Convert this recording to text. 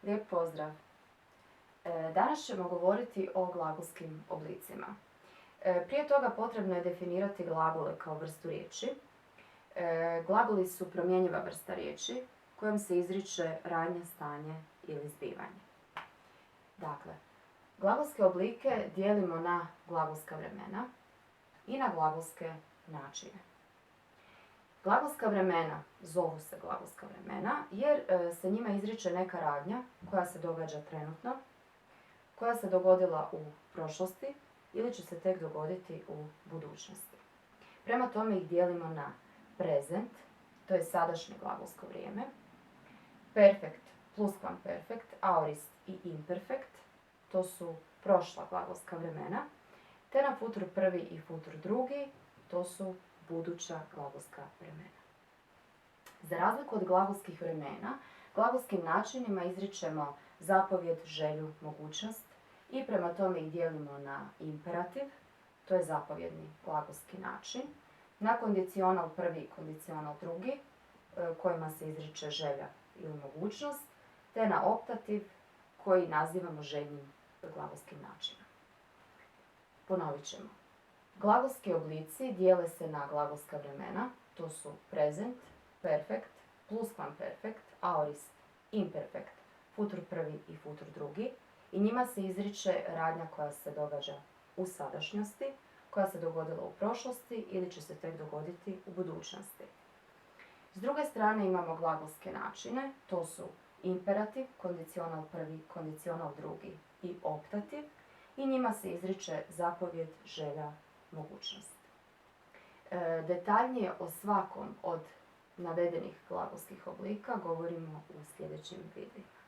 Lijep pozdrav! Danas ćemo govoriti o glagolskim oblicima. Prije toga potrebno je definirati glagole kao vrstu riječi. Glagoli su promjenjiva vrsta riječi kojom se izriče radnja, stanje ili zbivanje. Dakle, glagolske oblike dijelimo na glagolska vremena i na glagolske načine. Glagolska vremena zovu se glagolska vremena jer se njima izriče neka radnja koja se događa trenutno, koja se dogodila u prošlosti ili će se tek dogoditi u budućnosti. Prema tome ih dijelimo na present, to je sadašnje glagolsko vrijeme, perfect, pluskvamperfekt, aorist i imperfekt, to su prošla glagolska vremena, te na futur prvi i futur drugi, to su buduća glagolska vremena. Za razliku od glagolskih vremena, glagolskim načinima izričemo zapovjed, želju, mogućnost i prema tome ih dijelimo na imperativ, to je zapovjedni glagolski način, na kondicional prvi i kondicional drugi, kojima se izriče želja ili mogućnost, te na optativ koji nazivamo željnim glagolskim načinom. Ponovit ćemo. Glagolski oblici dijele se na glagolska vremena, to su present, perfect, pluskvamperfekt, aorist, imperfekt, futur prvi i futur drugi i njima se izriče radnja koja se događa u sadašnjosti, koja se dogodila u prošlosti ili će se tek dogoditi u budućnosti. S druge strane imamo glagolske načine, to su imperativ, kondicional prvi, kondicional drugi i optativ i njima se izriče zapovjed, želja, mogućnost. Detaljnije o svakom od navedenih glagolskih oblika govorimo u sljedećim videima.